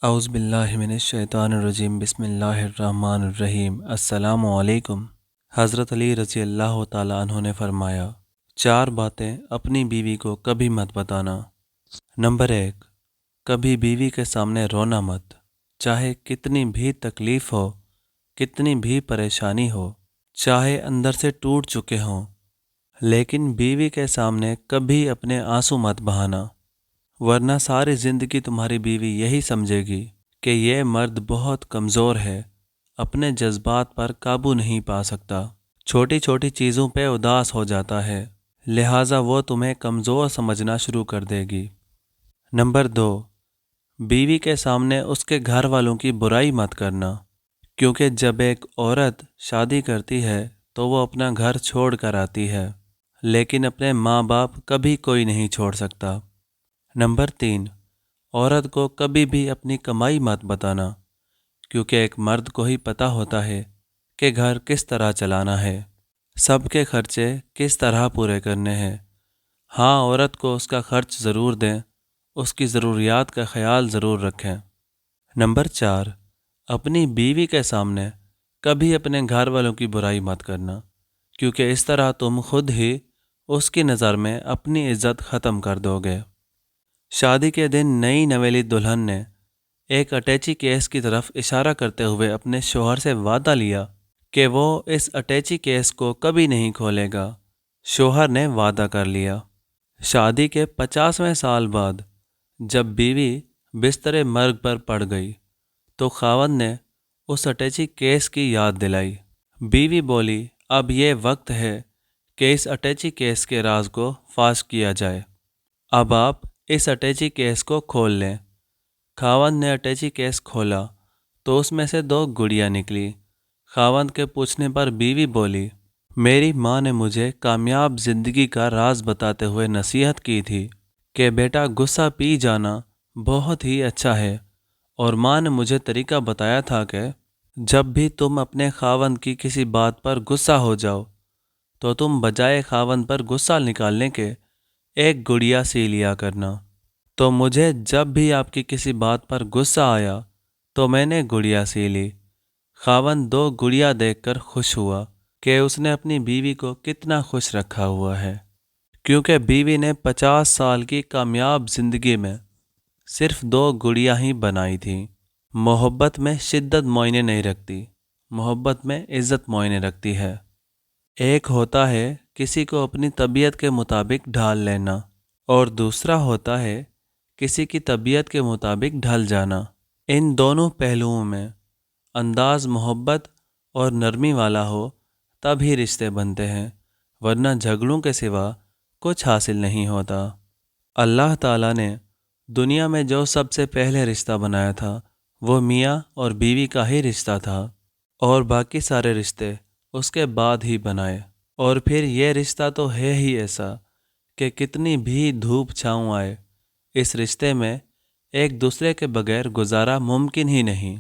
اعوذ باللہ من الشیطان الرجیم بسم اللہ الرحمن الرحیم السلام علیکم۔ حضرت علی رضی اللہ تعالیٰ عنہ نے فرمایا، 4 باتیں اپنی بیوی کو کبھی مت بتانا۔ نمبر 1، کبھی بیوی کے سامنے رونا مت، چاہے کتنی بھی تکلیف ہو، کتنی بھی پریشانی ہو، چاہے اندر سے ٹوٹ چکے ہوں، لیکن بیوی کے سامنے کبھی اپنے آنسو مت بہانا، ورنہ ساری زندگی تمہاری بیوی یہی سمجھے گی کہ یہ مرد بہت کمزور ہے، اپنے جذبات پر قابو نہیں پا سکتا، چھوٹی چھوٹی چیزوں پہ اداس ہو جاتا ہے، لہٰذا وہ تمہیں کمزور سمجھنا شروع کر دے گی۔ نمبر 2، بیوی کے سامنے اس کے گھر والوں کی برائی مت کرنا، کیونکہ جب ایک عورت شادی کرتی ہے تو وہ اپنا گھر چھوڑ کر آتی ہے، لیکن اپنے ماں باپ کبھی کوئی نہیں چھوڑ سکتا۔ نمبر 3، عورت کو کبھی بھی اپنی کمائی مت بتانا، کیونکہ ایک مرد کو ہی پتہ ہوتا ہے کہ گھر کس طرح چلانا ہے، سب کے خرچے کس طرح پورے کرنے ہیں۔ ہاں، عورت کو اس کا خرچ ضرور دیں، اس کی ضروریات کا خیال ضرور رکھیں۔ نمبر 4، اپنی بیوی کے سامنے کبھی اپنے گھر والوں کی برائی مت کرنا، کیونکہ اس طرح تم خود ہی اس کی نظر میں اپنی عزت ختم کر دو گے۔ شادی کے دن نئی نویلی دلہن نے ایک اٹیچی کیس کی طرف اشارہ کرتے ہوئے اپنے شوہر سے وعدہ لیا کہ وہ اس اٹیچی کیس کو کبھی نہیں کھولے گا۔ شوہر نے وعدہ کر لیا۔ شادی کے 50ویں سال بعد جب بیوی بستر مرگ پر پڑ گئی تو خاوند نے اس اٹیچی کیس کی یاد دلائی۔ بیوی بولی، اب یہ وقت ہے کہ اس اٹیچی کیس کے راز کو فاش کیا جائے، اب آپ اس اٹیچی کیس کو کھول لیں۔ خاوند نے اٹیچی کیس کھولا تو اس میں سے 2 گڑیاں نکلی۔ خاوند کے پوچھنے پر بیوی بولی، میری ماں نے مجھے کامیاب زندگی کا راز بتاتے ہوئے نصیحت کی تھی کہ بیٹا غصہ پی جانا بہت ہی اچھا ہے، اور ماں نے مجھے طریقہ بتایا تھا کہ جب بھی تم اپنے خاوند کی کسی بات پر غصہ ہو جاؤ تو تم بجائے خاوند پر غصہ نکالنے کے 1 گڑیا سی لیا کرنا۔ تو مجھے جب بھی آپ کی کسی بات پر غصہ آیا تو میں نے گڑیا سی لی۔ خاوند 2 گڑیا دیکھ کر خوش ہوا کہ اس نے اپنی بیوی کو کتنا خوش رکھا ہوا ہے، کیونکہ بیوی نے 50 سال کی کامیاب زندگی میں صرف 2 گڑیا ہی بنائی تھیں۔ محبت میں شدت معنے نہیں رکھتی، محبت میں عزت معنے رکھتی ہے۔ ایک ہوتا ہے کسی کو اپنی طبیعت کے مطابق ڈھال لینا، اور دوسرا ہوتا ہے کسی کی طبیعت کے مطابق ڈھل جانا۔ ان دونوں پہلوؤں میں انداز محبت اور نرمی والا ہو تب ہی رشتے بنتے ہیں، ورنہ جھگڑوں کے سوا کچھ حاصل نہیں ہوتا۔ اللہ تعالیٰ نے دنیا میں جو سب سے پہلے رشتہ بنایا تھا وہ میاں اور بیوی کا ہی رشتہ تھا، اور باقی سارے رشتے اس کے بعد ہی بنائے۔ اور پھر یہ رشتہ تو ہے ہی ایسا کہ کتنی بھی دھوپ چھاؤں آئے، اس رشتے میں ایک دوسرے کے بغیر گزارا ممکن ہی نہیں۔